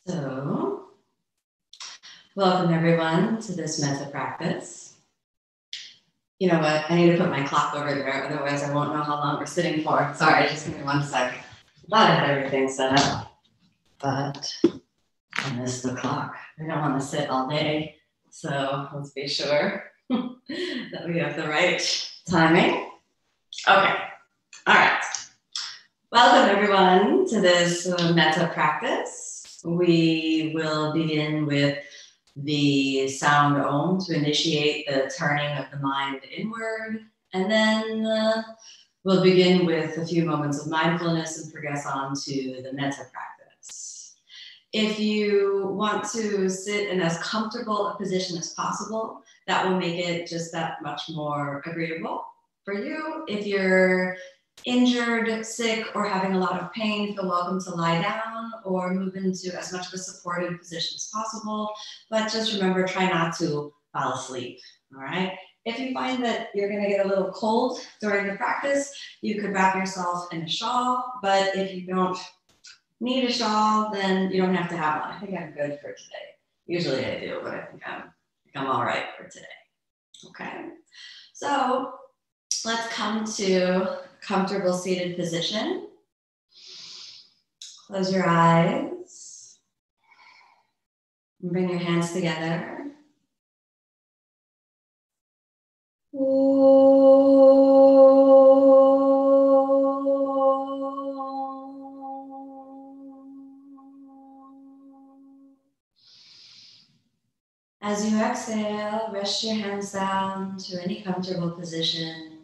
So, welcome everyone to this Metta practice. You know what? I need to put my clock over there, otherwise I won't know how long we're sitting for. Sorry, just give me 1 sec. I thought I had everything set up, but I missed the clock. I don't want to sit all day, so let's be sure that we have the right timing. Okay, all right. Welcome everyone to this Metta practice. We will begin with the sound Om to initiate the turning of the mind inward, and then we'll begin with a few moments of mindfulness and progress on to the Metta practice. If you want to sit in as comfortable a position as possible, that will make it just that much more agreeable for you. If you're injured, sick, or having a lot of pain, feel welcome to lie down or move into as much of a supported position as possible. But just remember, try not to fall asleep, all right? If you find that you're gonna get a little cold during the practice, you could wrap yourself in a shawl, but if you don't need a shawl, then you don't have to have one. I think I'm good for today. Usually I do, but I think I'm all right for today, okay? So let's come to comfortable seated position. Close your eyes. And bring your hands together. As you exhale, rest your hands down to any comfortable position.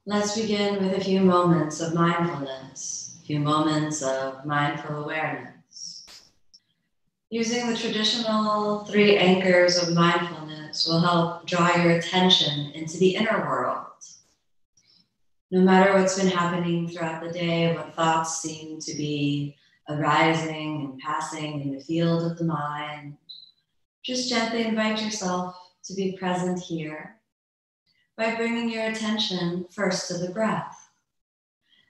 Let's begin with a few moments of mindfulness, a few moments of mindful awareness. Using the traditional 3 anchors of mindfulness will help draw your attention into the inner world. No matter what's been happening throughout the day, what thoughts seem to be arising and passing in the field of the mind, just gently invite yourself to be present here by bringing your attention first to the breath.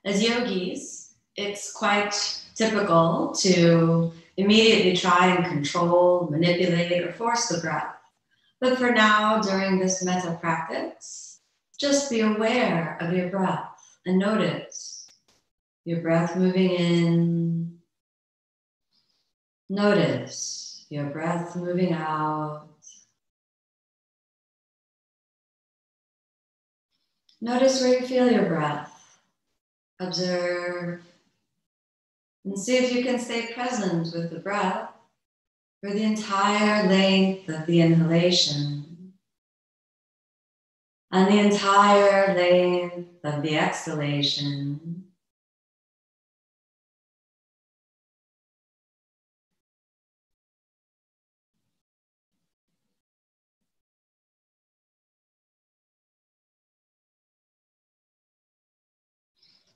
As yogis, it's quite typical to immediately try and control, manipulate, or force the breath. But for now, during this Metta practice, just be aware of your breath and notice your breath moving in. Notice your breath moving out. Notice where you feel your breath. Observe and see if you can stay present with the breath for the entire length of the inhalation and the entire length of the exhalation.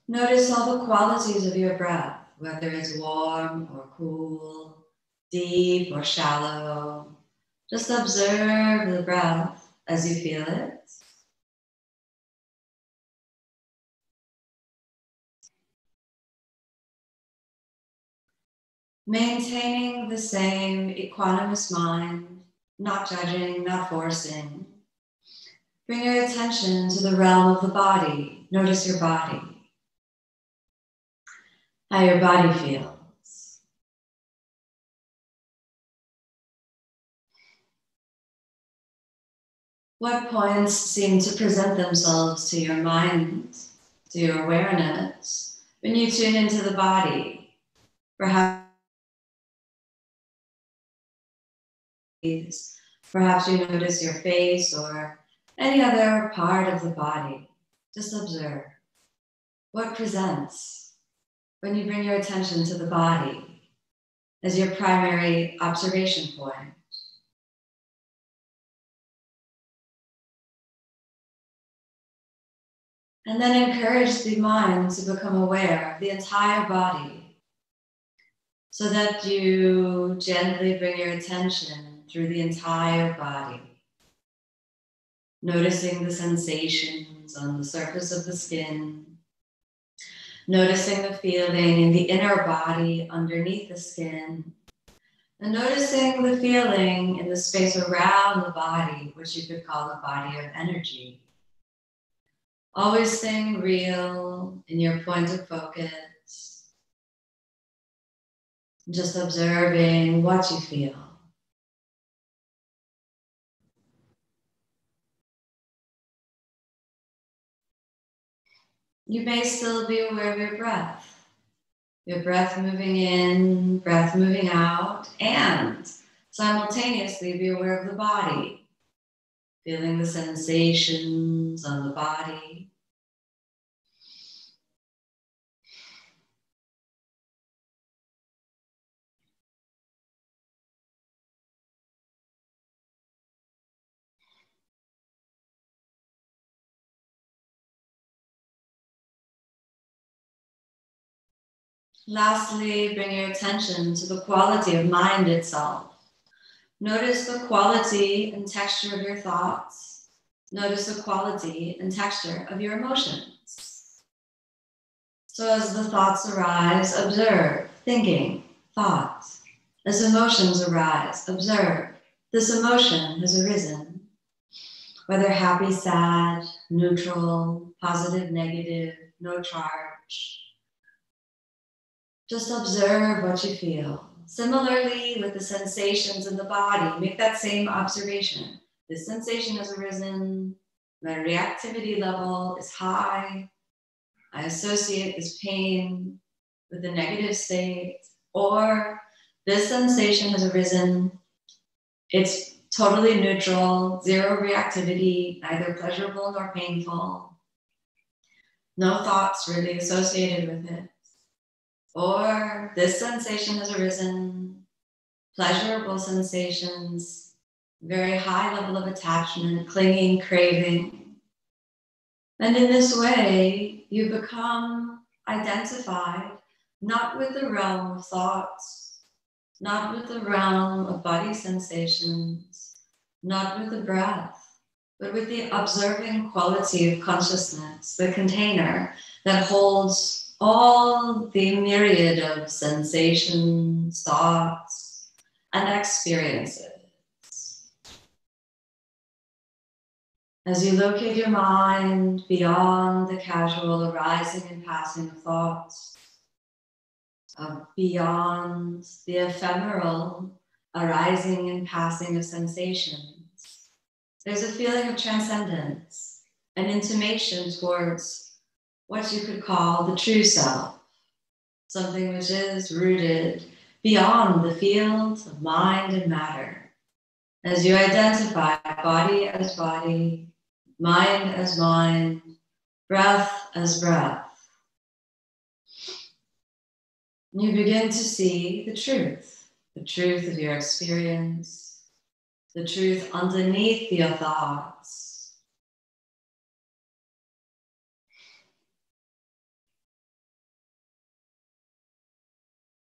Notice all the qualities of your breath, whether it's warm or cool, deep or shallow. Just observe the breath as you feel it. Maintaining the same equanimous mind, not judging, not forcing. Bring your attention to the realm of the body. Notice your body. How your body feels. What points seem to present themselves to your mind, to your awareness, when you tune into the body? Perhaps you notice your face or any other part of the body. Just observe what presents when you bring your attention to the body as your primary observation point. And then encourage the mind to become aware of the entire body so that you gently bring your attention through the entire body, noticing the sensations on the surface of the skin, Noticing the feeling in the inner body underneath the skin. And noticing the feeling in the space around the body, which you could call the body of energy. Always staying real in your point of focus. Just observing what you feel. You may still be aware of your breath. Your breath moving in, breath moving out, and simultaneously be aware of the body. Feeling the sensations on the body. Lastly, bring your attention to the quality of mind itself. Notice the quality and texture of your thoughts. Notice the quality and texture of your emotions. So as the thoughts arise, observe, thinking, thoughts. As emotions arise, observe, this emotion has arisen. Whether happy, sad, neutral, positive, negative, no charge. Just observe what you feel. Similarly, with the sensations in the body, make that same observation. This sensation has arisen, my reactivity level is high, I associate this pain with a negative state, or this sensation has arisen, it's totally neutral, zero reactivity, neither pleasurable nor painful, no thoughts really associated with it. Or this sensation has arisen, pleasurable sensations, very high level of attachment, clinging, craving. And in this way, you become identified not with the realm of thoughts, not with the realm of body sensations, not with the breath, but with the observing quality of consciousness, the container that holds all the myriad of sensations, thoughts, and experiences. As you locate your mind beyond the casual arising and passing of thoughts, beyond the ephemeral arising and passing of sensations, there's a feeling of transcendence, an intimation towards what you could call the true self, something which is rooted beyond the field of mind and matter. As you identify body as body, mind as mind, breath as breath, you begin to see the truth of your experience, the truth underneath your thoughts.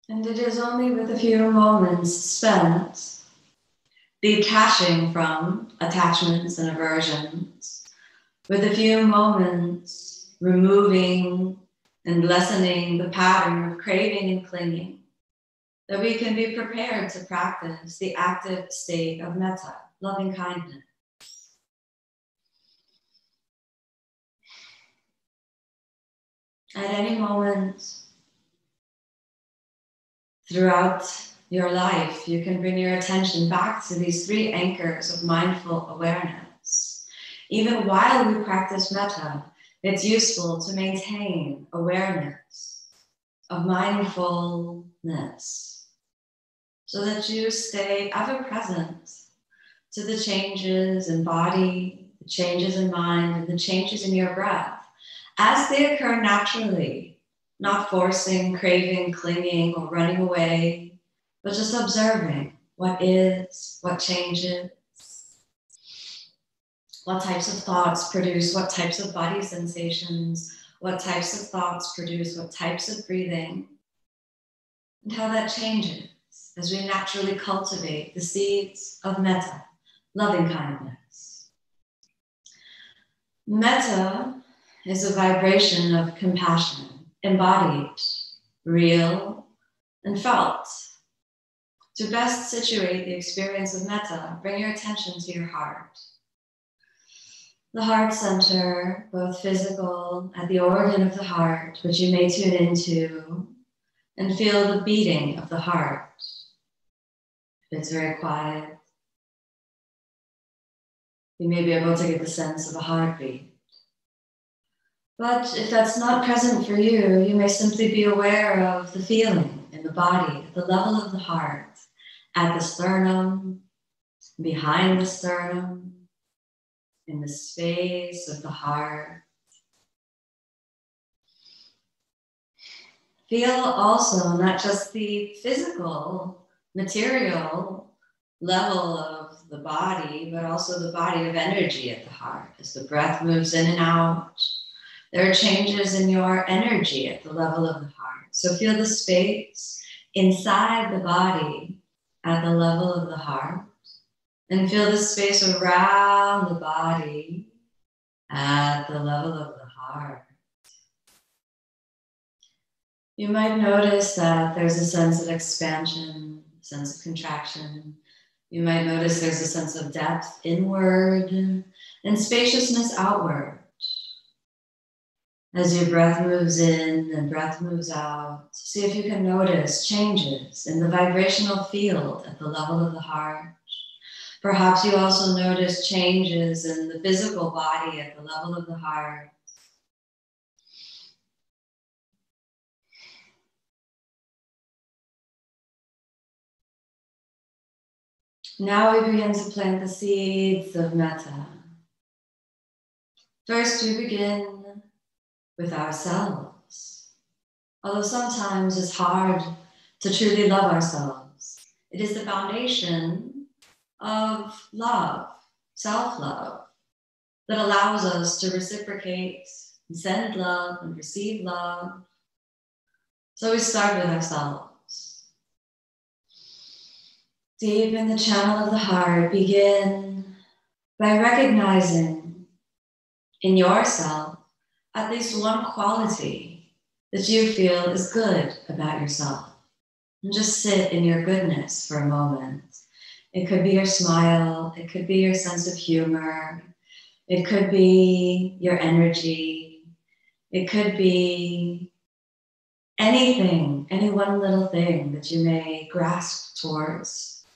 And it is only with a few moments spent detaching from attachments and aversions, with a few moments removing and lessening the pattern of craving and clinging, that we can be prepared to practice the active state of metta, loving kindness. At any moment throughout your life, you can bring your attention back to these three anchors of mindful awareness. Even while we practice metta, it's useful to maintain awareness of mindfulness so that you stay ever present to the changes in body, the changes in mind, and the changes in your breath as they occur naturally, not forcing, craving, clinging, or running away, but just observing what is, what changes, what types of thoughts produce what types of body sensations, what types of thoughts produce what types of breathing, and how that changes as we naturally cultivate the seeds of metta, loving kindness. Metta is a vibration of compassion. embodied, real, and felt. To best situate the experience of metta, bring your attention to your heart. The heart center, both physical, at the organ of the heart, which you may tune into, and feel the beating of the heart. If it's very quiet, you may be able to get the sense of a heartbeat. But if that's not present for you, you may simply be aware of the feeling in the body, at the level of the heart, at the sternum, behind the sternum, in the space of the heart. Feel also not just the physical, material level of the body, but also the body of energy at the heart. As the breath moves in and out, there are changes in your energy at the level of the heart. So feel the space inside the body at the level of the heart, and feel the space around the body at the level of the heart. You might notice that there's a sense of expansion, a sense of contraction. You might notice there's a sense of depth inward and spaciousness outward. As your breath moves in and breath moves out, see if you can notice changes in the vibrational field at the level of the heart. Perhaps you also notice changes in the physical body at the level of the heart. Now we begin to plant the seeds of metta. First, we begin with ourselves. Although sometimes it's hard to truly love ourselves, it is the foundation of love, self-love, that allows us to reciprocate and send love and receive love. So we start with ourselves. Deep in the channel of the heart, begin by recognizing in yourself at least one quality that you feel is good about yourself. And just sit in your goodness for a moment. It could be your smile, it could be your sense of humor, it could be your energy, it could be anything, any one little thing that you may grasp towards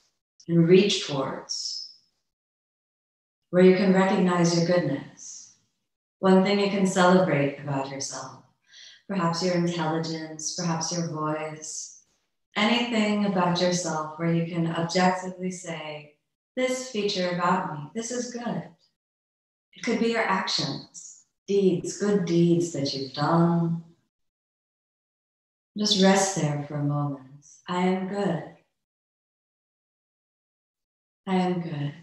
and reach towards, where you can recognize your goodness. One thing you can celebrate about yourself, perhaps your intelligence, perhaps your voice, anything about yourself where you can objectively say, this feature about me, this is good. It could be your actions, deeds, good deeds that you've done. Just rest there for a moment. I am good. I am good.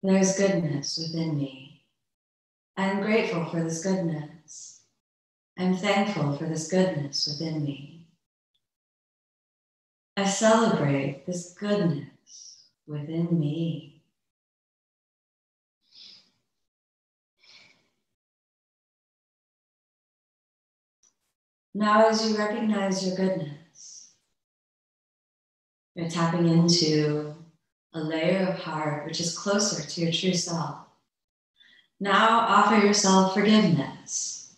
There's goodness within me. I am grateful for this goodness. I'm thankful for this goodness within me. I celebrate this goodness within me. Now, as you recognize your goodness, you're tapping into a layer of heart which is closer to your true self. Now offer yourself forgiveness.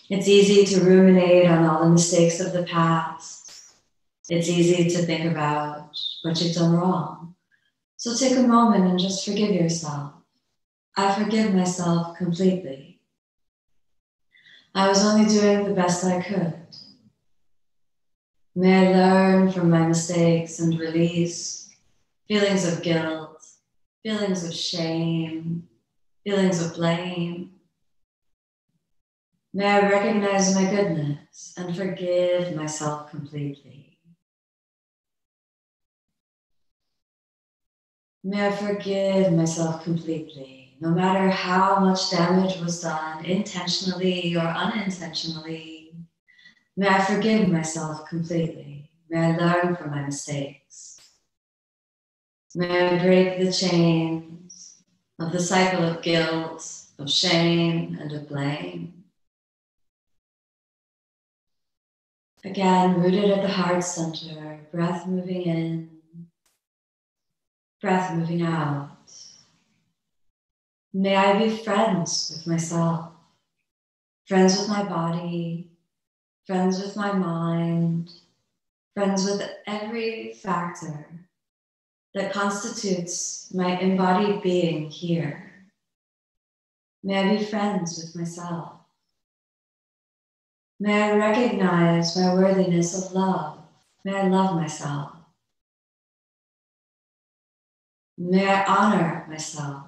It's easy to ruminate on all the mistakes of the past. It's easy to think about what you've done wrong. So take a moment and just forgive yourself. I forgive myself completely. I was only doing the best I could. May I learn from my mistakes and release feelings of guilt, feelings of shame, feelings of blame. May I recognize my goodness and forgive myself completely. May I forgive myself completely, no matter how much damage was done, intentionally or unintentionally. May I forgive myself completely. May I learn from my mistakes. May I break the chains of the cycle of guilt, of shame, and of blame. Again, rooted at the heart center, breath moving in, breath moving out. May I be friends with myself, friends with my body, friends with my mind, friends with every factor that constitutes my embodied being here. May I be friends with myself. May I recognize my worthiness of love. May I love myself. May I honor myself.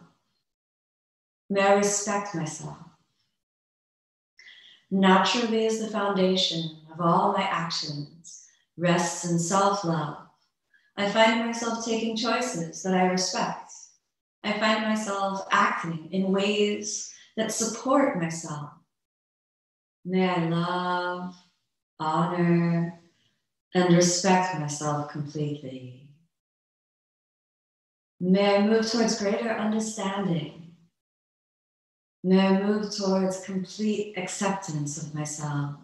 May I respect myself. Naturally, as the foundation of all my actions rests in self-love, I find myself taking choices that I respect. I find myself acting in ways that support myself. May I love, honor, and respect myself completely. May I move towards greater understanding. May I move towards complete acceptance of myself.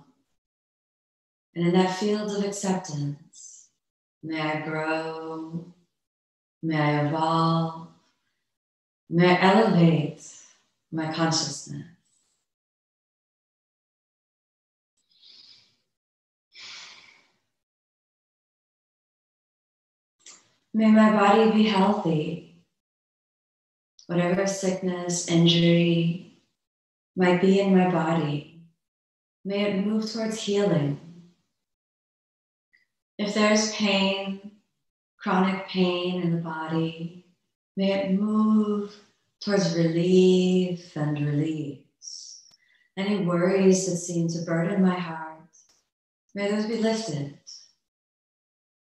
And in that field of acceptance, may I grow, may I evolve, may I elevate my consciousness. May my body be healthy. Whatever sickness, injury might be in my body, may it move towards healing. If there's pain, chronic pain in the body, may it move towards relief and release. Any worries that seem to burden my heart, may those be lifted.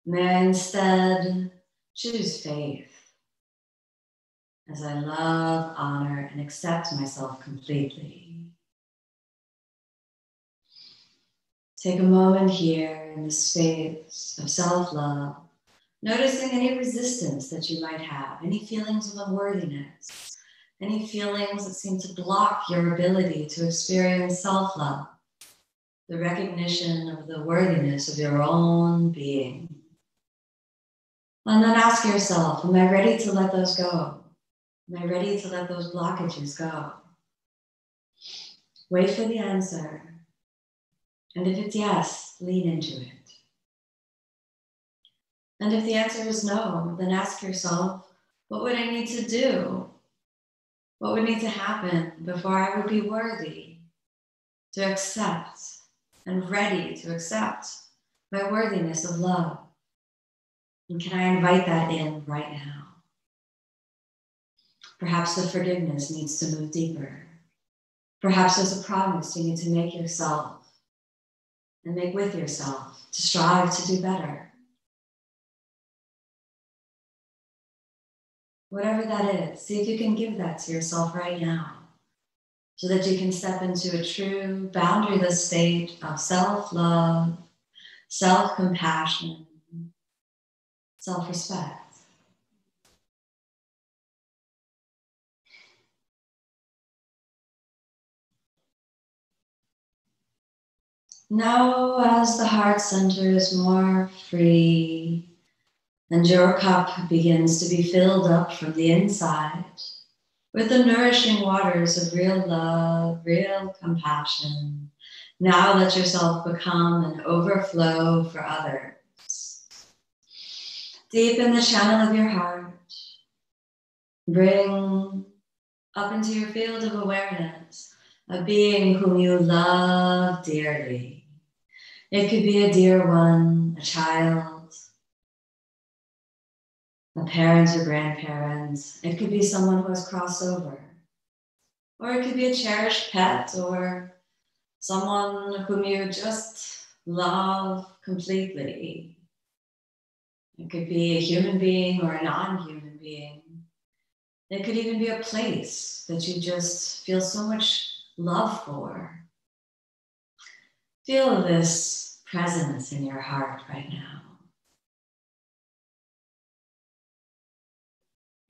May I instead choose faith as I love, honor, and accept myself completely. Take a moment here in the space of self-love, noticing any resistance that you might have, any feelings of unworthiness, any feelings that seem to block your ability to experience self-love, the recognition of the worthiness of your own being. And then ask yourself, am I ready to let those go? Am I ready to let those blockages go? Wait for the answer. And if it's yes, lean into it. And if the answer is no, then ask yourself, what would I need to do? What would need to happen before I would be worthy to accept and ready to accept my worthiness of love? And can I invite that in right now? Perhaps the forgiveness needs to move deeper. Perhaps there's a promise you need to make yourself and make with yourself to strive to do better. Whatever that is, see if you can give that to yourself right now so that you can step into a true boundaryless state of self-love, self-compassion, self-respect. Now, as the heart center is more free and your cup begins to be filled up from the inside with the nourishing waters of real love, real compassion, now let yourself become an overflow for others. Deepen the channel of your heart. Bring up into your field of awareness a being whom you love dearly. It could be a dear one, a child, a parent or grandparent. It could be someone who has crossed over. Or it could be a cherished pet or someone whom you just love completely. It could be a human being or a non-human being. It could even be a place that you just feel so much love for. Feel this presence in your heart right now.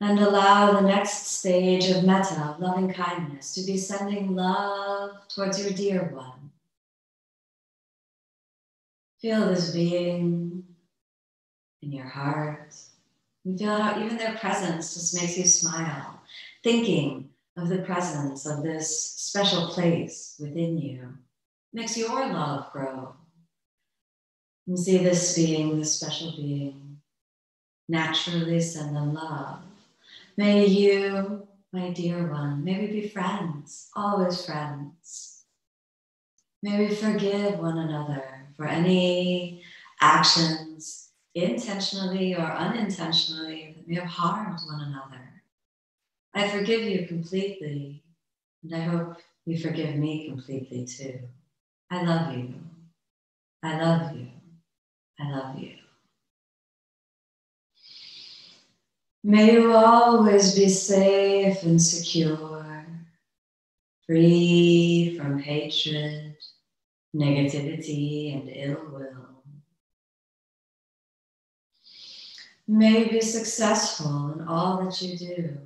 And allow the next stage of Metta, loving kindness, to be sending love towards your dear one. Feel this being in your heart. And feel how even their presence just makes you smile. Thinking of the presence of this special place within you makes your love grow. And see this being, this special being, naturally send them love. May you, my dear one, may we be friends, always friends. May we forgive one another for any actions, intentionally or unintentionally, that may have harmed one another. I forgive you completely, and I hope you forgive me completely too. I love you. I love you. I love you. May you always be safe and secure, free from hatred, negativity, and ill will. May you be successful in all that you do.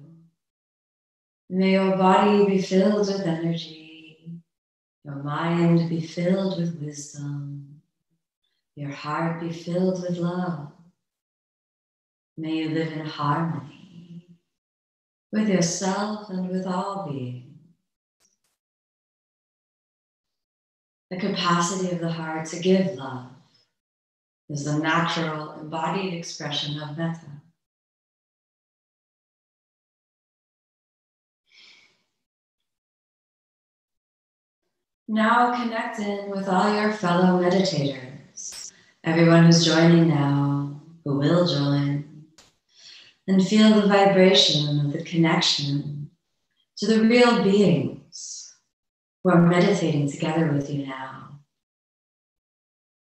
May your body be filled with energy, your mind be filled with wisdom, your heart be filled with love. May you live in harmony with yourself and with all beings. The capacity of the heart to give love is the natural embodied expression of Metta. Now connect in with all your fellow meditators, everyone who's joining now, who will join, and feel the vibration of the connection to the real beings who are meditating together with you now.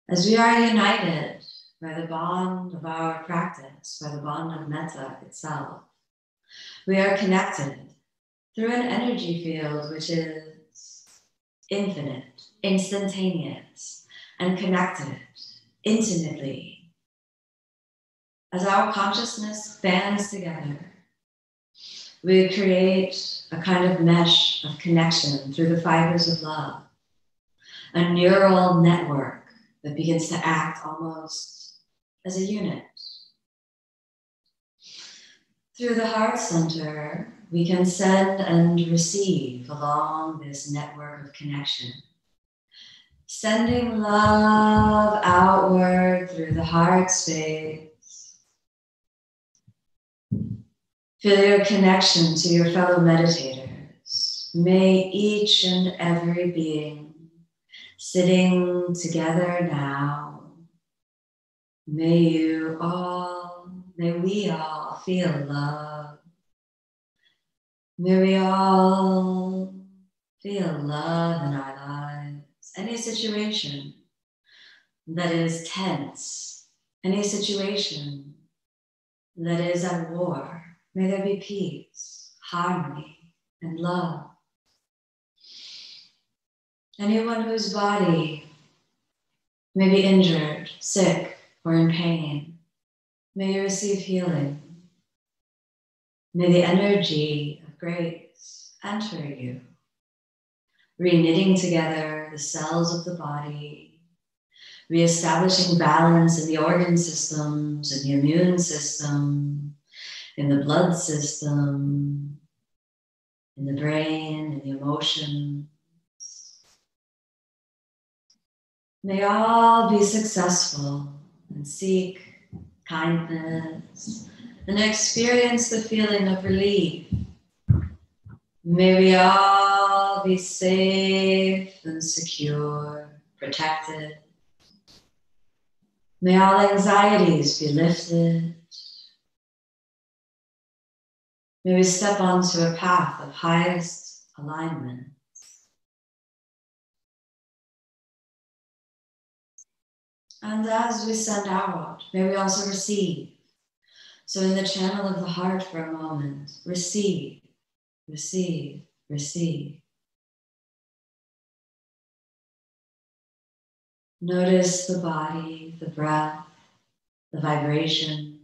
As we are united by the bond of our practice, by the bond of Metta itself, we are connected through an energy field which is infinite, instantaneous, and connected intimately. As our consciousness bands together, we create a kind of mesh of connection through the fibers of love, a neural network that begins to act almost as a unit. Through the heart center, we can send and receive along this network of connection, sending love outward through the heart space. Feel your connection to your fellow meditators. May each and every being sitting together now, may we all feel love. May we all feel love in our lives. Any situation that is tense, any situation that is at war, may there be peace, harmony, and love. Anyone whose body may be injured, sick, or in pain, may you receive healing. May the energy of grace enter you, re-knitting together the cells of the body, re-establishing balance in the organ systems, in the immune system, in the blood system, in the brain, in the emotions. May all be successful and seek kindness and experience the feeling of relief. May we all be safe and secure, protected. May all anxieties be lifted. May we step onto a path of highest alignment. And as we send out, may we also receive. So in the channel of the heart for a moment, receive, receive, receive. Notice the body, the breath, the vibration,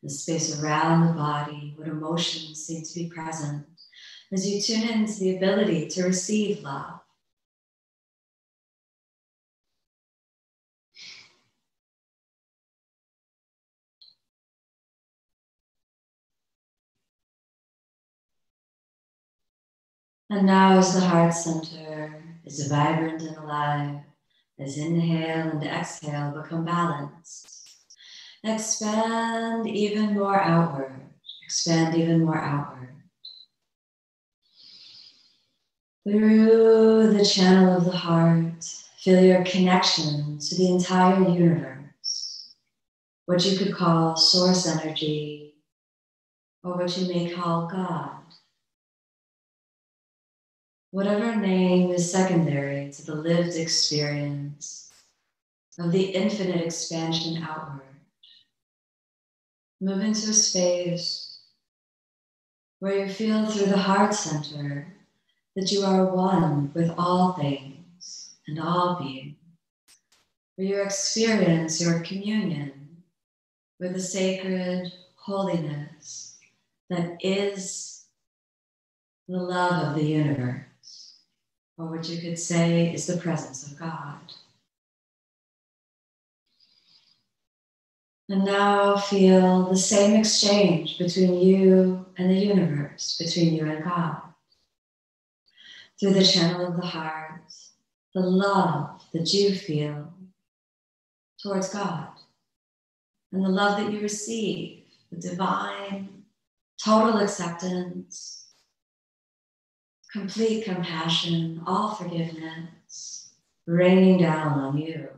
the space around the body, what emotions seem to be present as you tune into the ability to receive love. And now as the heart center is vibrant and alive, as inhale and exhale become balanced, expand even more outward, expand even more outward. Through the channel of the heart, feel your connection to the entire universe, what you could call source energy, or what you may call God. Whatever name is secondary to the lived experience of the infinite expansion outward. Move into a space where you feel through the heart center that you are one with all things and all beings, where you experience your communion with the sacred holiness that is the love of the universe, or what you could say is the presence of God. And now feel the same exchange between you and the universe, between you and God. Through the channel of the heart, the love that you feel towards God, and the love that you receive, the divine, total acceptance, complete compassion, all forgiveness, raining down on you.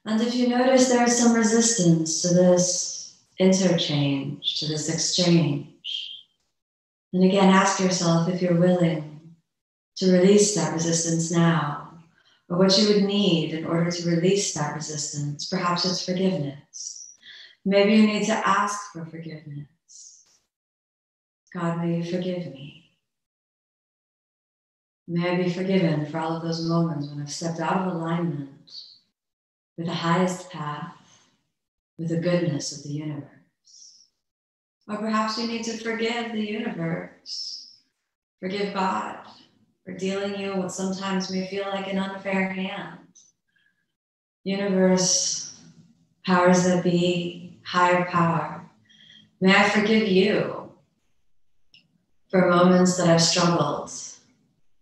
And if you notice there is some resistance to this interchange, to this exchange, then again ask yourself if you're willing to release that resistance now, or what you would need in order to release that resistance. Perhaps it's forgiveness. Maybe you need to ask for forgiveness. God, may you forgive me. May I be forgiven for all of those moments when I've stepped out of alignment with the highest path, with the goodness of the universe. Or perhaps you need to forgive the universe, forgive God for dealing you what sometimes may feel like an unfair hand. Universe, powers that be, higher power, may I forgive you for moments that I've struggled,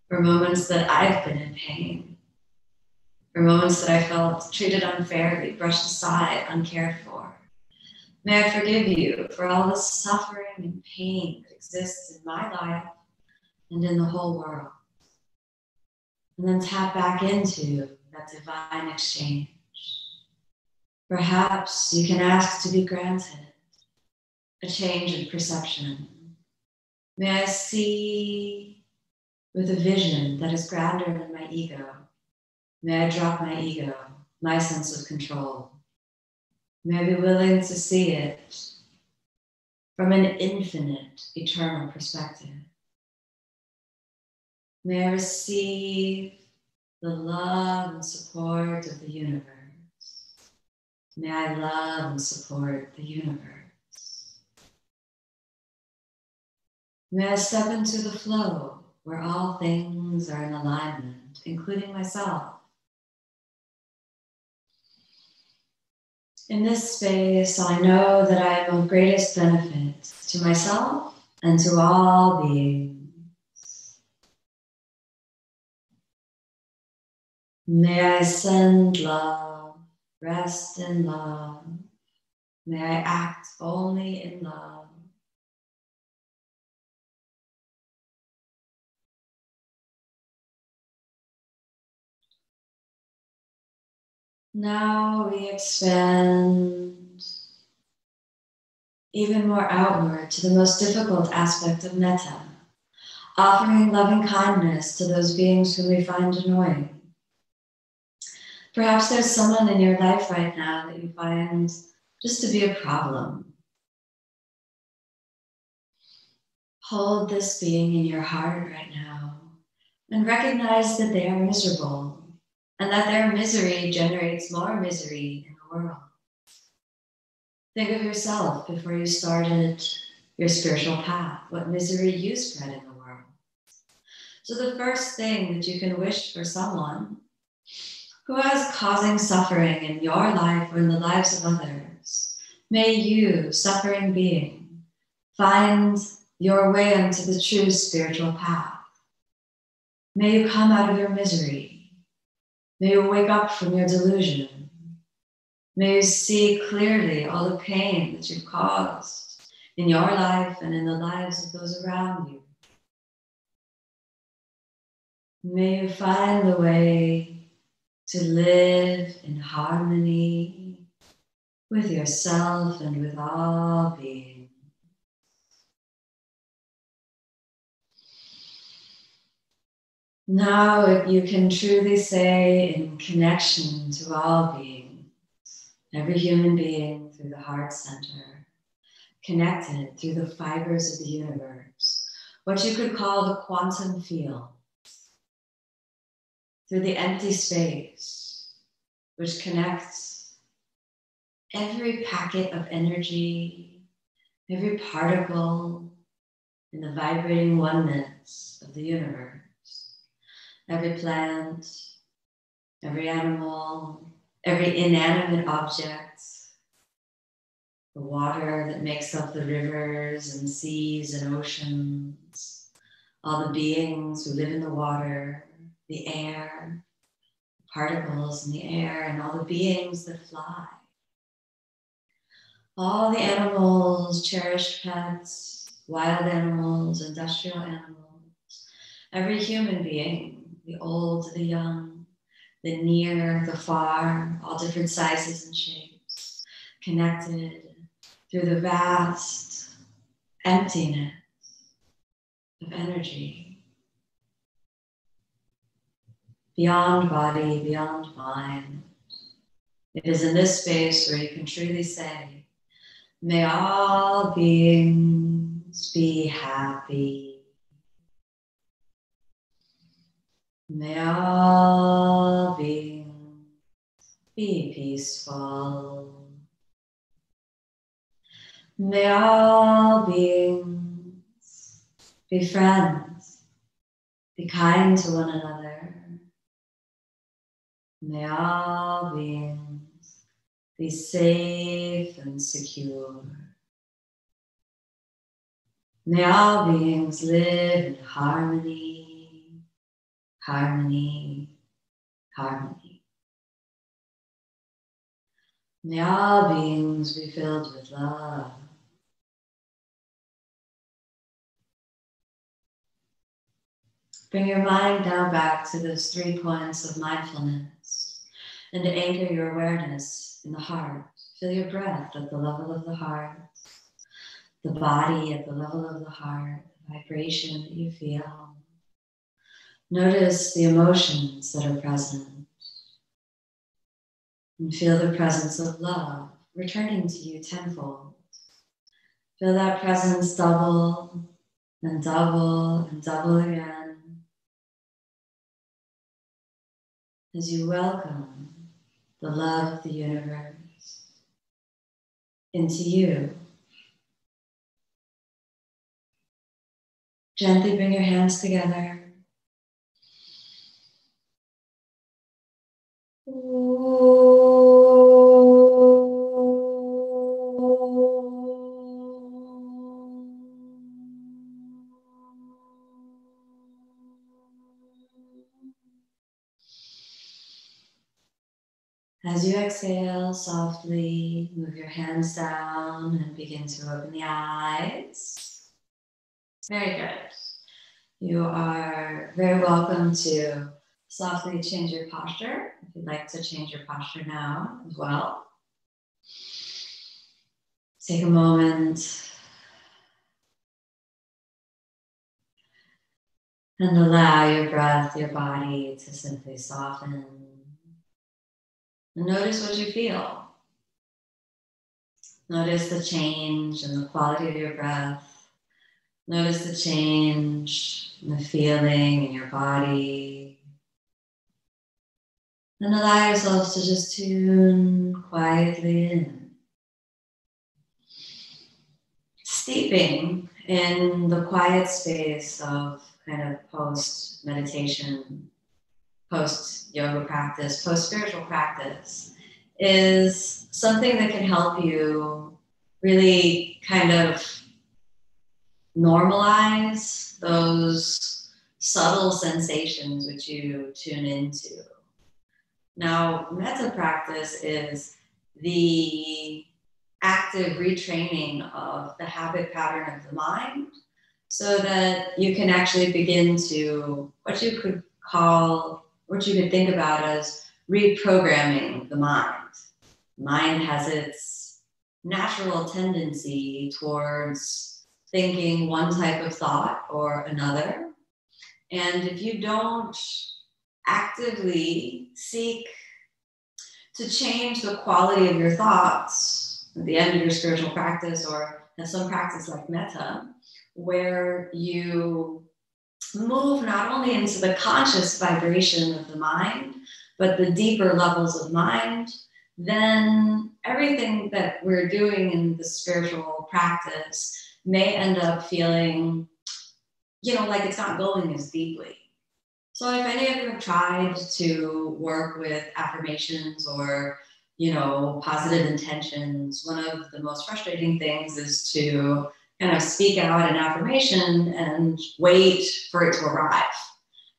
for moments that I've been in pain, for moments that I felt treated unfairly, brushed aside, uncared for. May I forgive you for all the suffering and pain that exists in my life and in the whole world. And then tap back into that divine exchange. Perhaps you can ask to be granted a change in perception. May I see with a vision that is grander than my ego. May I drop my ego, my sense of control. May I be willing to see it from an infinite, eternal perspective. May I receive the love and support of the universe. May I love and support the universe. May I step into the flow where all things are in alignment, including myself. In this space, I know that I am of greatest benefit to myself and to all beings. May I send love, rest in love. May I act only in love. Now we expand even more outward to the most difficult aspect of Metta, offering loving kindness to those beings whom we find annoying. Perhaps there's someone in your life right now that you find just to be a problem. Hold this being in your heart right now and recognize that they are miserable and that their misery generates more misery in the world. Think of yourself before you started your spiritual path, what misery you spread in the world. So the first thing that you can wish for someone who is causing suffering in your life or in the lives of others, may you, suffering being, find your way onto the true spiritual path. May you come out of your misery. May you wake up from your delusion. May you see clearly all the pain that you've caused in your life and in the lives of those around you. May you find the way to live in harmony with yourself and with all beings. Now you can truly say, in connection to all beings, every human being through the heart center, connected through the fibers of the universe, what you could call the quantum field, through the empty space, which connects every packet of energy, every particle in the vibrating oneness of the universe. Every plant, every animal, every inanimate object, the water that makes up the rivers and seas and oceans, all the beings who live in the water, the air, particles in the air, and all the beings that fly. All the animals, cherished pets, wild animals, industrial animals, every human being, the old, the young, the near, the far, all different sizes and shapes, connected through the vast emptiness of energy, beyond body, beyond mind. It is in this space where you can truly say, may all beings be happy. May all beings be peaceful. May all beings be friends, be kind to one another. May all beings be safe and secure. May all beings live in harmony. Harmony, harmony. May all beings be filled with love. Bring your mind now back to those 3 points of mindfulness and to anchor your awareness in the heart. Feel your breath at the level of the heart, the body at the level of the heart, the vibration that you feel. Notice the emotions that are present and feel the presence of love returning to you tenfold. Feel that presence double and double and double again as you welcome the love of the universe into you. Gently bring your hands together. As you exhale, softly move your hands down and begin to open the eyes. Very good. You are very welcome to softly change your posture, if you'd like to change your posture now as well. Take a moment and allow your breath, your body to simply soften. And notice what you feel. Notice the change in the quality of your breath. Notice the change in the feeling in your body. And allow yourself to just tune quietly in. Steeping in the quiet space of kind of post-meditation, post-yoga practice, post-spiritual practice is something that can help you really kind of normalize those subtle sensations which you tune into. Now, metta practice is the active retraining of the habit pattern of the mind so that you can actually begin to what you could think about as reprogramming the mind. Mind has its natural tendency towards thinking one type of thought or another. And if you don't actively seek to change the quality of your thoughts at the end of your spiritual practice, or have some practice like metta, where you move not only into the conscious vibration of the mind, but the deeper levels of mind, then everything that we're doing in the spiritual practice may end up feeling, like it's not going as deeply. So if any of you have tried to work with affirmations or, positive intentions, one of the most frustrating things is to kind of speak out an affirmation and wait for it to arrive.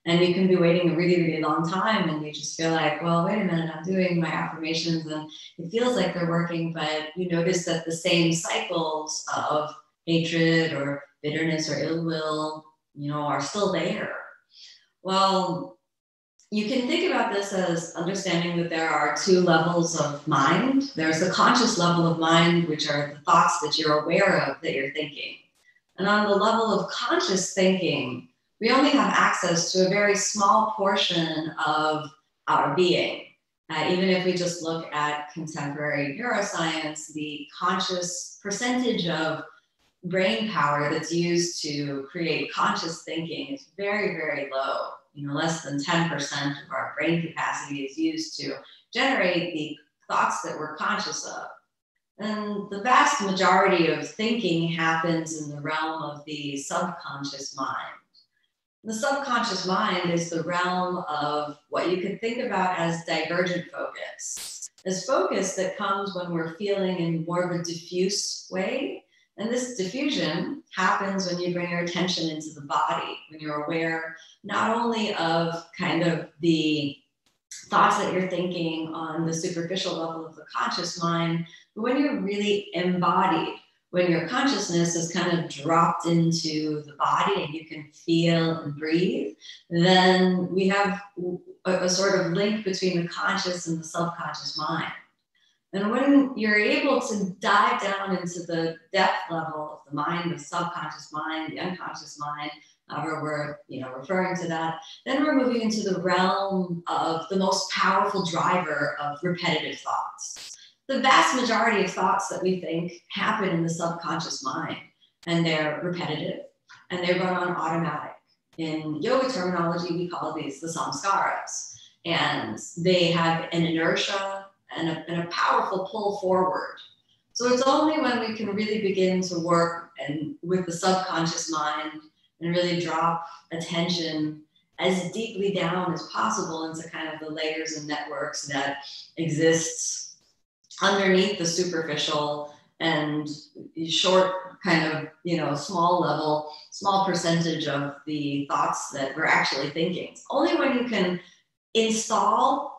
And you can be waiting a really, really long time and you just feel like, well, wait a minute, I'm doing my affirmations and it feels like they're working, but you notice that the same cycles of hatred or bitterness or ill will, are still there. Well, you can think about this as understanding that there are two levels of mind. There's the conscious level of mind, which are the thoughts that you're aware of that you're thinking. And on the level of conscious thinking, we only have access to a very small portion of our being. Even if we just look at contemporary neuroscience, the conscious percentage of brain power that's used to create conscious thinking is very, very low. Less than 10% of our brain capacity is used to generate the thoughts that we're conscious of. And the vast majority of thinking happens in the realm of the subconscious mind. The subconscious mind is the realm of what you could think about as divergent focus. This focus that comes when we're feeling in more of a diffuse way. And this diffusion happens when you bring your attention into the body, when you're aware not only of kind of the thoughts that you're thinking on the superficial level of the conscious mind, but when you're really embodied, when your consciousness is kind of dropped into the body and you can feel and breathe, then we have a sort of link between the conscious and the subconscious mind. And when you're able to dive down into the depth level of the mind, the subconscious mind, the unconscious mind, however we're referring to that, then we're moving into the realm of the most powerful driver of repetitive thoughts. The vast majority of thoughts that we think happen in the subconscious mind, and they're repetitive, and they run on automatic. In yoga terminology, we call these the samskaras, and they have an inertia and a powerful pull forward. So it's only when we can really begin to work with the subconscious mind and really drop attention as deeply down as possible into kind of the layers and networks that exists underneath the superficial and short kind of, small percentage of the thoughts that we're actually thinking. It's only when you can install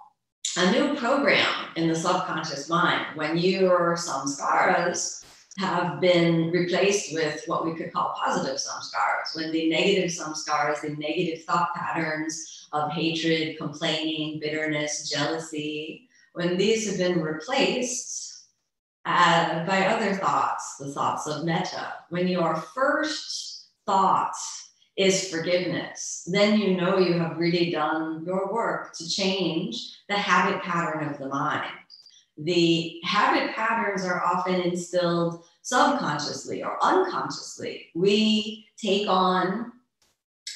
a new program in the subconscious mind, when your samskaras have been replaced with what we could call positive samskaras, when the negative samskaras, the negative thought patterns of hatred, complaining, bitterness, jealousy, when these have been replaced by other thoughts, the thoughts of metta, when your first thought is forgiveness, then you know you have really done your work to change the habit pattern of the mind. The habit patterns are often instilled subconsciously or unconsciously. We take on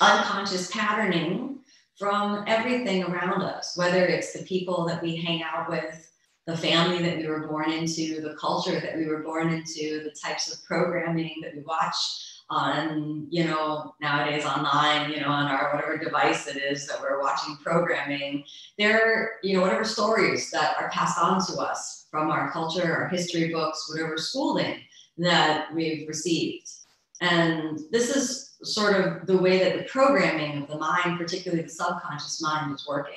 unconscious patterning from everything around us, whether it's the people that we hang out with, the family that we were born into, the culture that we were born into, the types of programming that we watch on, nowadays online, on our whatever device it is that we're watching programming. There, whatever stories that are passed on to us from our culture, our history books, whatever schooling that we've received. And this is sort of the way that the programming of the mind, particularly the subconscious mind, is working.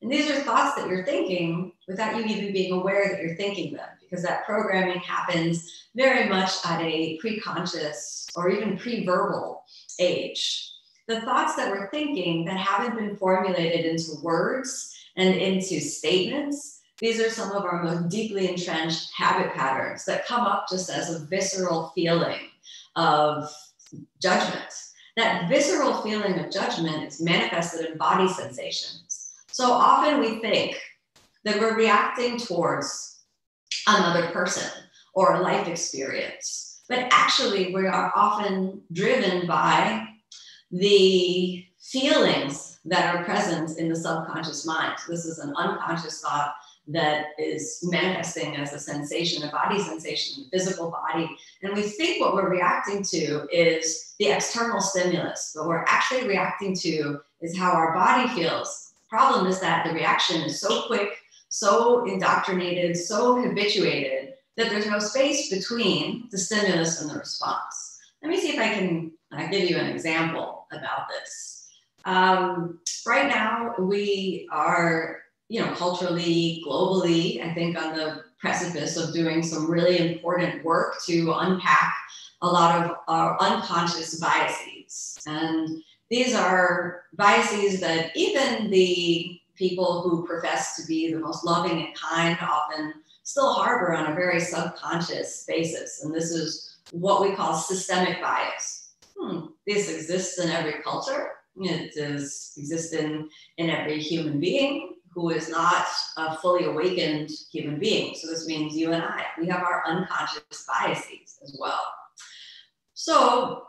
And these are thoughts that you're thinking without you even being aware that you're thinking them, because that programming happens very much at a preconscious or even pre-verbal age. The thoughts that we're thinking that haven't been formulated into words and into statements, these are some of our most deeply entrenched habit patterns that come up just as a visceral feeling of judgment. That visceral feeling of judgment is manifested in body sensations. So often we think that we're reacting towards another person or a life experience, but actually we are often driven by the feelings that are present in the subconscious mind. This is an unconscious thought that is manifesting as a sensation, a body sensation, a physical body. And we think what we're reacting to is the external stimulus. What we're actually reacting to is how our body feels. Problem is that the reaction is so quick, so indoctrinated, so habituated that there's no space between the stimulus and the response. Let me see if I can give you an example about this. Right now, we are, culturally, globally, I think on the precipice of doing some really important work to unpack a lot of our unconscious biases. And these are biases that even the people who profess to be the most loving and kind often still harbor on a very subconscious basis. And this is what we call systemic bias. This exists in every culture. It exists in every human being who is not a fully awakened human being. So this means you and I, we have our unconscious biases as well. So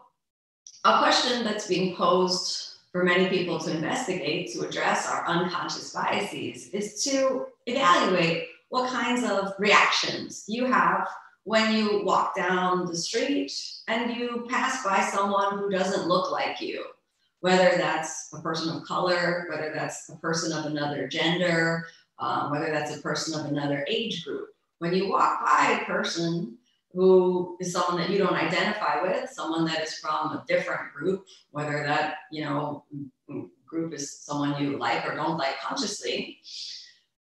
a question that's being posed for many people to investigate, to address our unconscious biases, is to evaluate what kinds of reactions you have when you walk down the street and you pass by someone who doesn't look like you. Whether that's a person of color, whether that's a person of another gender, whether that's a person of another age group. When you walk by a person who is someone that you don't identify with, someone that is from a different group, whether that, group is someone you like or don't like consciously,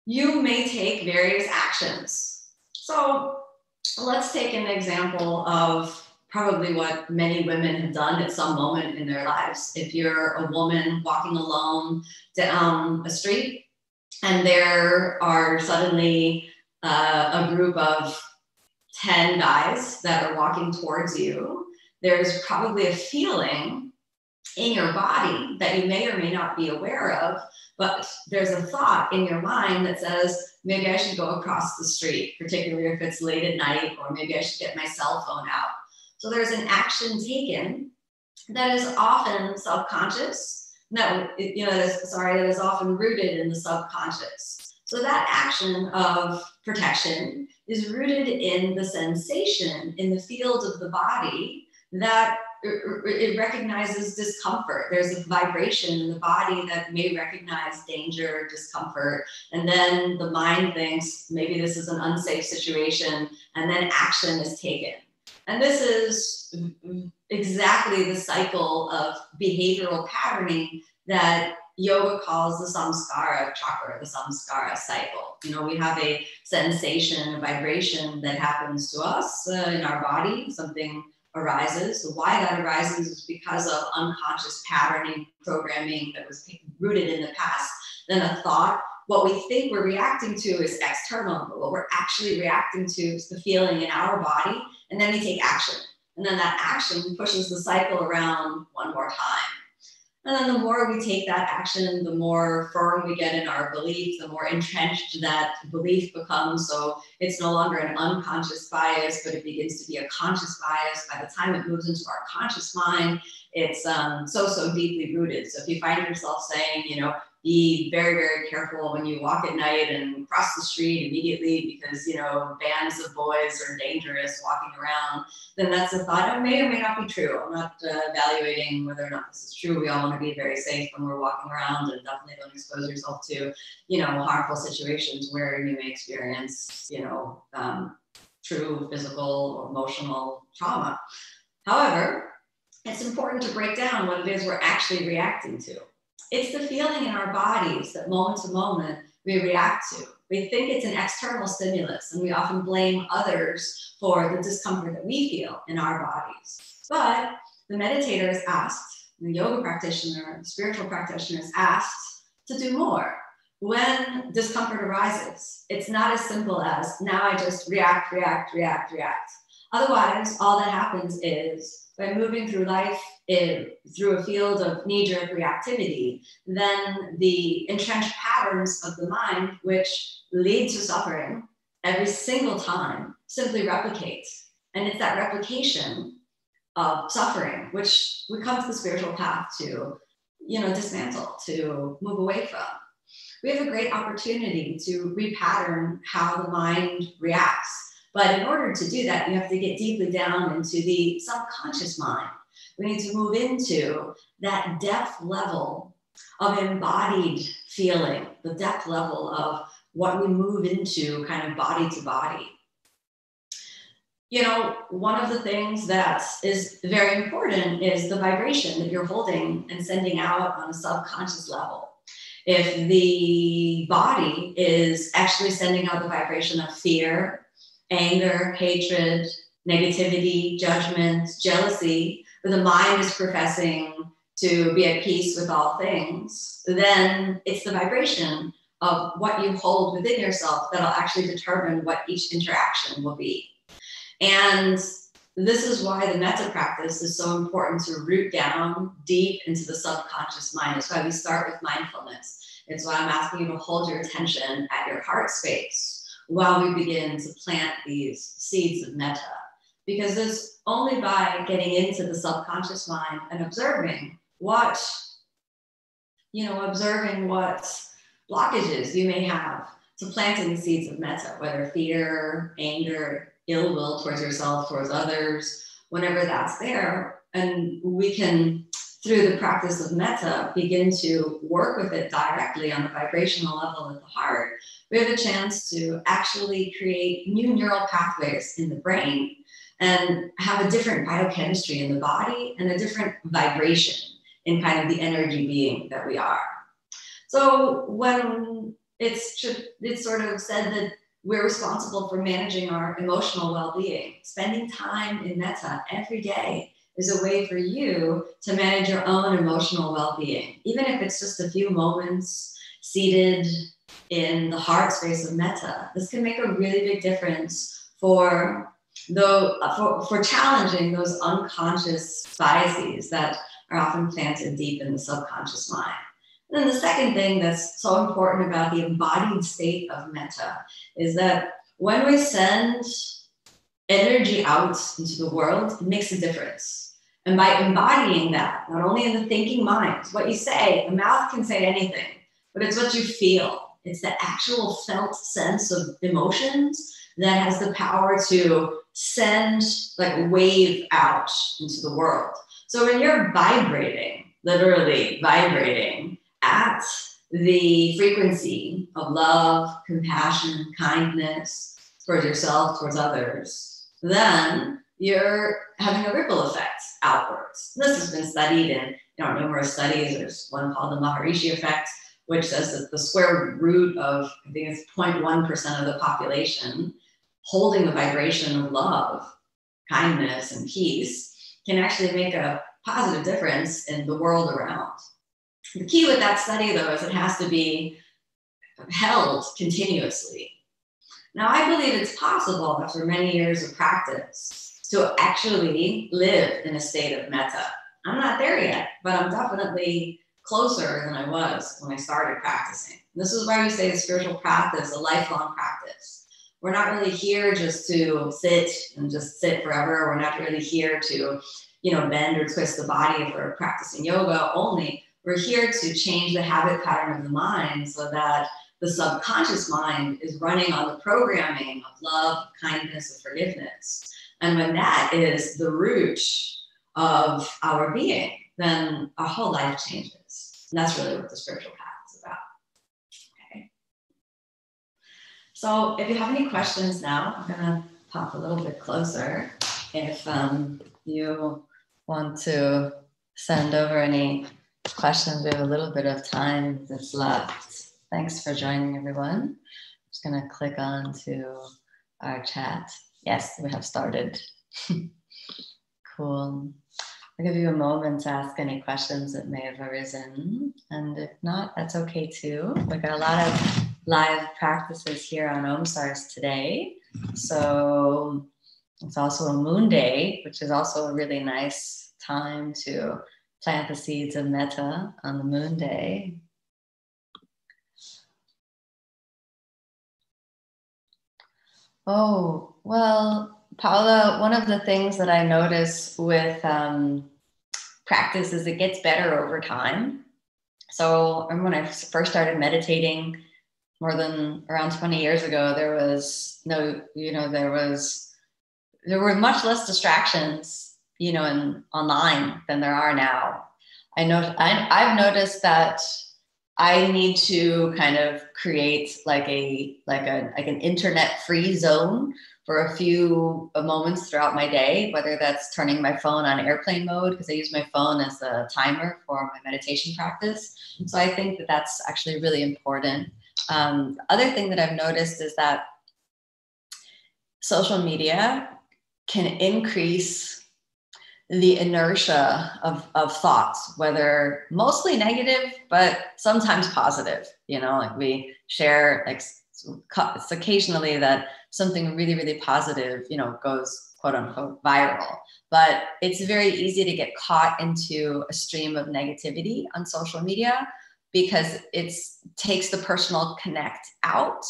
you may take various actions. So let's take an example of probably what many women have done at some moment in their lives. If you're a woman walking alone down a street and there are suddenly a group of 10 guys that are walking towards you, there's probably a feeling in your body that you may or may not be aware of, but there's a thought in your mind that says, maybe I should go across the street, particularly if it's late at night, or maybe I should get my cell phone out. So there's an action taken that is often subconscious, that is often rooted in the subconscious. So that action of protection is rooted in the sensation in the field of the body that it recognizes discomfort. There's a vibration in the body that may recognize danger, discomfort, and then the mind thinks maybe this is an unsafe situation, and then action is taken. And this is exactly the cycle of behavioral patterning that yoga calls the samskara chakra, the samskara cycle. We have a sensation, a vibration that happens to us in our body. Something arises. So why that arises is because of unconscious patterning, programming that was rooted in the past. Then a thought. What we think we're reacting to is external, but what we're actually reacting to is the feeling in our body. And then we take action. And then that action pushes the cycle around one more time. And then the more we take that action, the more firm we get in our belief, the more entrenched that belief becomes. So it's no longer an unconscious bias, but it begins to be a conscious bias. By the time it moves into our conscious mind, it's so deeply rooted. So if you find yourself saying, be very, very careful when you walk at night and cross the street immediately because, bands of boys are dangerous walking around, then that's a thought that may or may not be true. I'm not evaluating whether or not this is true. We all want to be very safe when we're walking around, and definitely don't expose yourself to, harmful situations where you may experience, true physical or emotional trauma. However, it's important to break down what it is we're actually reacting to. It's the feeling in our bodies that moment to moment we react to. We think it's an external stimulus, and we often blame others for the discomfort that we feel in our bodies. But the meditator is asked, the yoga practitioner, the spiritual practitioner is asked to do more. When discomfort arises, it's not as simple as now I just react. Otherwise, all that happens is by moving through life through a field of knee-jerk reactivity, then the entrenched patterns of the mind, which lead to suffering every single time, simply replicate. And it's that replication of suffering which we come to the spiritual path to, dismantle, to move away from. We have a great opportunity to repattern how the mind reacts. But in order to do that, you have to get deeply down into the subconscious mind. We need to move into that depth level of embodied feeling, the depth level of what we move into kind of body to body. One of the things that is very important is the vibration that you're holding and sending out on a subconscious level. If the body is actually sending out the vibration of fear, anger, hatred, negativity, judgment, jealousy, but the mind is professing to be at peace with all things, then it's the vibration of what you hold within yourself that'll actually determine what each interaction will be. And this is why the Metta practice is so important, to root down deep into the subconscious mind. It's why we start with mindfulness. It's why I'm asking you to hold your attention at your heart space while we begin to plant these seeds of Metta. Because it's only by getting into the subconscious mind and observing what blockages you may have to planting the seeds of Metta, whether fear, anger, ill will towards yourself, towards others, whenever that's there. And we can, through the practice of Metta, begin to work with it directly on the vibrational level of the heart. We have a chance to actually create new neural pathways in the brain and have a different biochemistry in the body and a different vibration in kind of the energy being that we are. So when it's sort of said that we're responsible for managing our emotional well-being, spending time in Metta every day is a way for you to manage your own emotional well-being. Even if it's just a few moments seated in the heart space of Metta, this can make a really big difference for challenging those unconscious biases that are often planted deep in the subconscious mind. And then the second thing that's so important about the embodied state of Metta is that when we send energy out into the world, it makes a difference. And by embodying that, not only in the thinking mind, what you say, the mouth can say anything, but it's what you feel. It's the actual felt sense of emotions that has the power to send, like, wave out into the world. So when you're vibrating, literally vibrating at the frequency of love, compassion, kindness towards yourself, towards others, then you're having a ripple effect outwards. This has been studied in numerous studies. There's one called the Maharishi effect, which says that the square root of, I think it's 0.1% of the population holding the vibration of love, kindness, and peace can actually make a positive difference in the world around. The key with that study, though, is it has to be held continuously. Now, I believe it's possible after many years of practice to actually live in a state of Metta. I'm not there yet, but I'm definitely closer than I was when I started practicing. And this is why we say the spiritual practice, a lifelong practice. We're not really here just to sit and just sit forever. We're not really here to, bend or twist the body if we're practicing yoga only. We're here to change the habit pattern of the mind so that the subconscious mind is running on the programming of love, kindness, and forgiveness. And when that is the root of our being, then our whole life changes. And that's really what the spiritual path is about. Okay. So if you have any questions now, I'm going to pop a little bit closer. If you want to send over any questions. We have a little bit of time that's left. Thanks for joining, everyone. I'm just going to click on to our chat. Yes, we have started. Cool. I'll give you a moment to ask any questions that may have arisen. And if not, that's okay too. We got a lot of live practices here on OmStars today. So it's also a moon day, which is also a really nice time to plant the seeds of Metta on the moon day. Oh, well, Paula, one of the things that I notice with practice is it gets better over time. So I remember when I first started meditating more than around 20 years ago, there were much less distractions, online than there are now. I've noticed that I need to kind of create like an internet-free zone for a few moments throughout my day, whether that's turning my phone on airplane mode, because I use my phone as a timer for my meditation practice. So I think that that's actually really important. The other thing that I've noticed is that social media can increase the inertia of thoughts, whether mostly negative, but sometimes positive. Like we share, like it's occasionally that something really, really positive, goes quote unquote viral. But it's very easy to get caught into a stream of negativity on social media because it takes the personal connect out.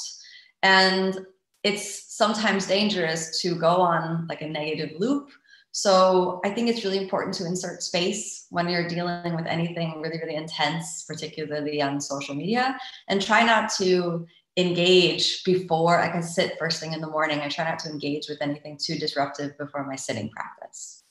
And it's sometimes dangerous to go on like a negative loop. So I think it's really important to insert space when you're dealing with anything really, really intense, particularly on social media, and try not to engage before I can sit first thing in the morning. I try not to engage with anything too disruptive before my sitting practice.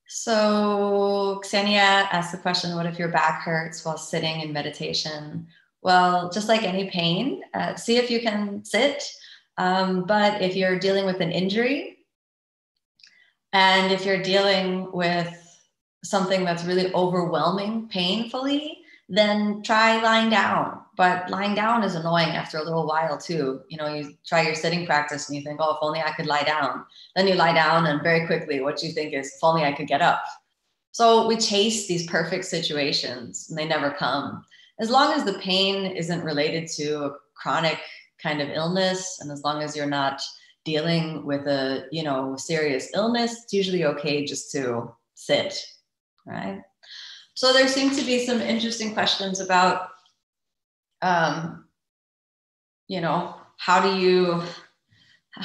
So Ksenia asked the question, what if your back hurts while sitting in meditation? Well, just like any pain, see if you can sit. But if you're dealing with an injury, and if you're dealing with something that's really overwhelming painfully, then try lying down. But lying down is annoying after a little while too. You try your sitting practice and you think, oh, if only I could lie down. Then you lie down and very quickly what you think is, if only I could get up. So we chase these perfect situations and they never come. As long as the pain isn't related to a chronic kind of illness, and as long as you're not dealing with a serious illness, it's usually okay just to sit, right? So there seem to be some interesting questions about how do you,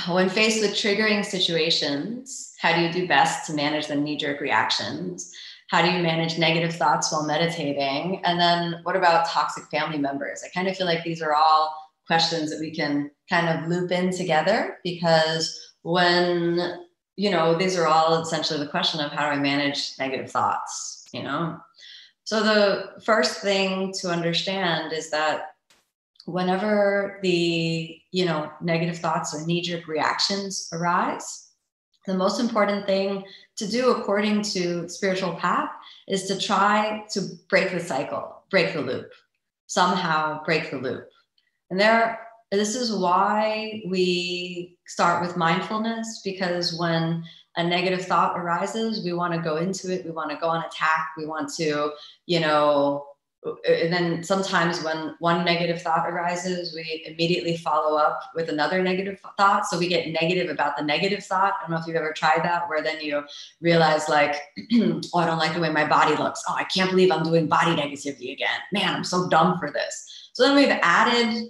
when faced with triggering situations, how do you do best to manage the knee-jerk reactions? How do you manage negative thoughts while meditating? And then what about toxic family members? I kind of feel like these are all questions that we can kind of loop in together, because when, these are all essentially the question of how do I manage negative thoughts, So the first thing to understand is that whenever the, negative thoughts or knee-jerk reactions arise, the most important thing to do according to spiritual path is to try to break the cycle, break the loop, somehow break the loop. And this is why we start with mindfulness, because when a negative thought arises, we want to go into it. We want to go on attack. We want to, and then sometimes when one negative thought arises, we immediately follow up with another negative thought. So we get negative about the negative thought. I don't know if you've ever tried that, where then you realize like, oh, I don't like the way my body looks. Oh, I can't believe I'm doing body negativity again. Man, I'm so dumb for this. So then we've added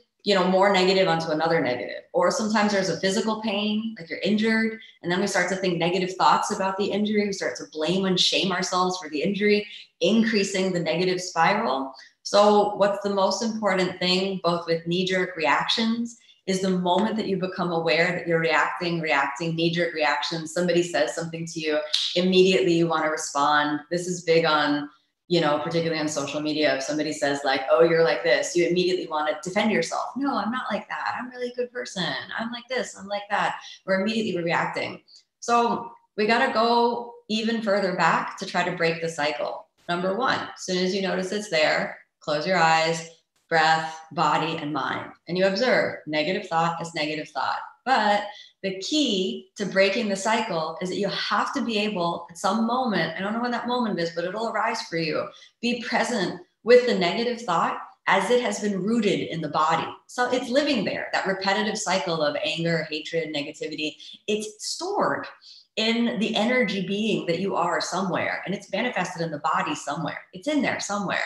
more negative onto another negative. Or sometimes there's a physical pain, like you're injured, and then we start to think negative thoughts about the injury. We start to blame and shame ourselves for the injury, increasing the negative spiral. So what's the most important thing, both with knee-jerk reactions, is the moment that you become aware that you're reacting, knee-jerk reactions, somebody says something to you, immediately you want to respond. This is big on, particularly on social media. If somebody says like, oh, you're like this, you immediately want to defend yourself. No, I'm not like that. I'm really a good person. I'm like this, I'm like that. We're immediately reacting. So we got to go even further back to try to break the cycle. Number one, as soon as you notice it's there, close your eyes, breath, body, and mind. And you observe negative thought as negative thought. But the key to breaking the cycle is that you have to be able, at some moment, I don't know when that moment is, but it'll arise for you, be present with the negative thought as it has been rooted in the body. So it's living there, that repetitive cycle of anger, hatred, negativity. It's stored in the energy being that you are somewhere, and it's manifested in the body somewhere. It's in there somewhere.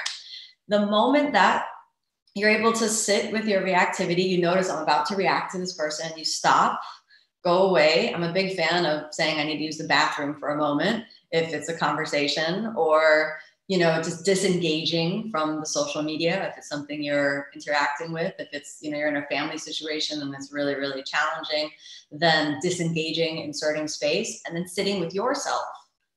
The moment that you're able to sit with your reactivity, you notice I'm about to react to this person, you stop, go away. I'm a big fan of saying I need to use the bathroom for a moment if it's a conversation, or just disengaging from the social media if it's something you're interacting with. If it's, you're in a family situation and it's really, really challenging, then disengaging, inserting space, and then sitting with yourself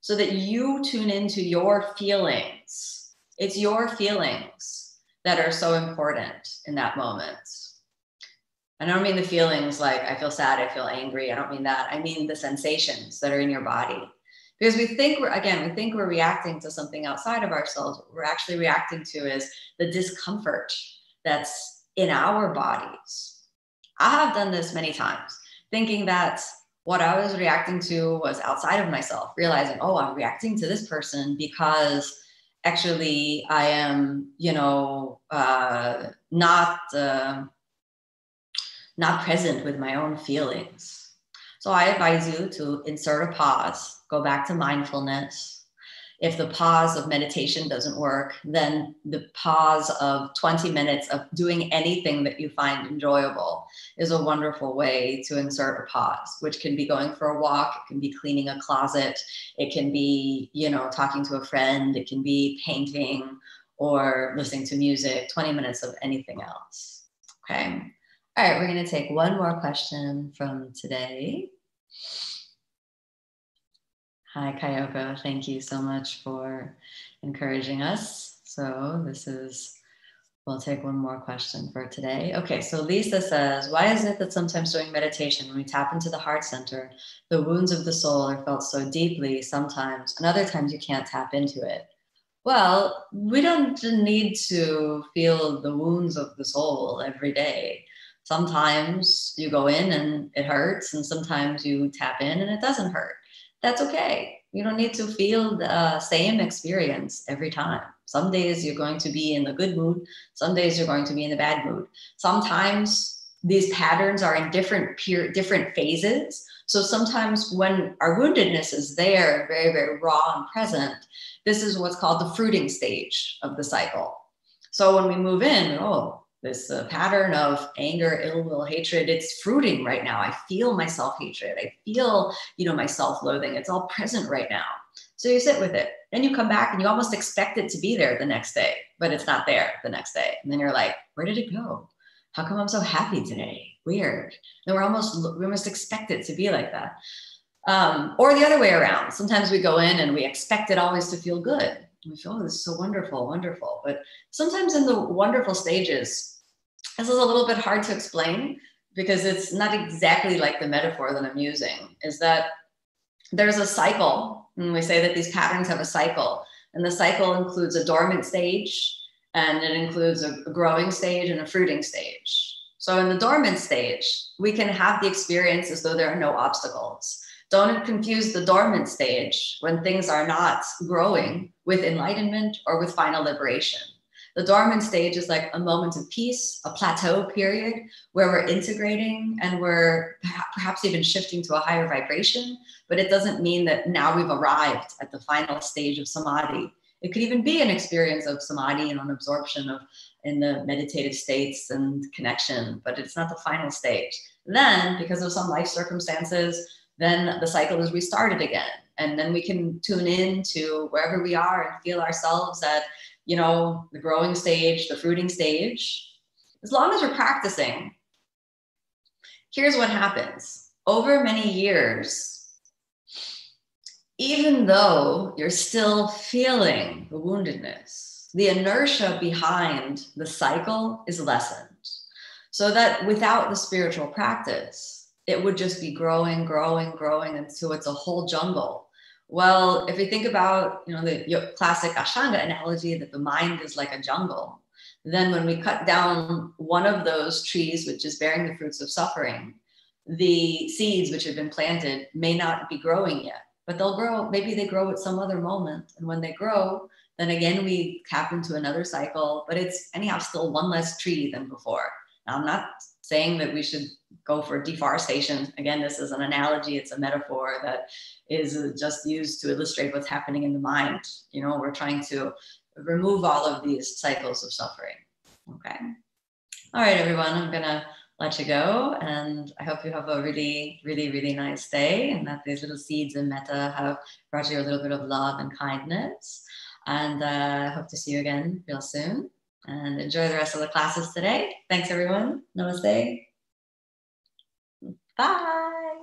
so that you tune into your feelings. It's your feelings that are so important in that moment. I don't mean the feelings like I feel sad, I feel angry. I don't mean that. I mean the sensations that are in your body. Because we think we're reacting to something outside of ourselves. What we're actually reacting to is the discomfort that's in our bodies. I have done this many times, thinking that what I was reacting to was outside of myself, realizing, oh, I'm reacting to this person because actually I am, not present with my own feelings. So I advise you to insert a pause, go back to mindfulness. If the pause of meditation doesn't work, then the pause of 20 minutes of doing anything that you find enjoyable is a wonderful way to insert a pause, which can be going for a walk, it can be cleaning a closet, it can be, talking to a friend, it can be painting or listening to music, 20 minutes of anything else. Okay. All right, we're going to take one more question from today. Hi, Kayoko. Thank you so much for encouraging us. So we'll take one more question for today. Okay, so Lisa says, why is it that sometimes during meditation, when we tap into the heart center, the wounds of the soul are felt so deeply sometimes, and other times you can't tap into it? Well, we don't need to feel the wounds of the soul every day. Sometimes you go in and it hurts, and sometimes you tap in and it doesn't hurt. That's okay. You don't need to feel the same experience every time. Some days you're going to be in the good mood. Some days you're going to be in the bad mood. Sometimes these patterns are in different phases. So sometimes when our woundedness is there, very, very raw and present, this is what's called the fruiting stage of the cycle. So when we move in, this pattern of anger, ill will, hatred, it's fruiting right now. I feel my self-hatred. I feel, my self-loathing. It's all present right now. So you sit with it. Then you come back and you almost expect it to be there the next day, but it's not there the next day. And then you're like, where did it go? How come I'm so happy today? Weird. And we almost expect it to be like that. Or the other way around. Sometimes we go in and we expect it always to feel good. We feel, this is so wonderful, wonderful. But sometimes in the wonderful stages, this is a little bit hard to explain because it's not exactly like the metaphor that I'm using, is that there's a cycle. And we say that these patterns have a cycle. And the cycle includes a dormant stage, and it includes a growing stage and a fruiting stage. So in the dormant stage, we can have the experience as though there are no obstacles. Don't confuse the dormant stage when things are not growing with enlightenment or with final liberation. The dormant stage is like a moment of peace, a plateau period where we're integrating and we're perhaps even shifting to a higher vibration, but it doesn't mean that now we've arrived at the final stage of samadhi. It could even be an experience of samadhi and an absorption in the meditative states and connection, but it's not the final stage. Then, because of some life circumstances, then the cycle is restarted again. And then we can tune in to wherever we are and feel ourselves at, the growing stage, the fruiting stage. As long as we're practicing, here's what happens. Over many years, even though you're still feeling the woundedness, the inertia behind the cycle is lessened. So that without the spiritual practice, it would just be growing, growing, growing until it's a whole jungle. Well, if we think about, the classic Ashtanga analogy that the mind is like a jungle, then when we cut down one of those trees, which is bearing the fruits of suffering, the seeds which have been planted may not be growing yet, but they'll grow. Maybe they grow at some other moment. And when they grow, then again, we tap into another cycle, but it's anyhow still one less tree than before. Now, I'm not saying that we should go for deforestation. Again, this is an analogy. It's a metaphor that is just used to illustrate what's happening in the mind. We're trying to remove all of these cycles of suffering. Okay. All right, everyone, I'm going to let you go. And I hope you have a really, really, really nice day, and that these little seeds in Metta have brought you a little bit of love and kindness. And I hope to see you again real soon. And enjoy the rest of the classes today. Thanks, everyone. Namaste. Bye.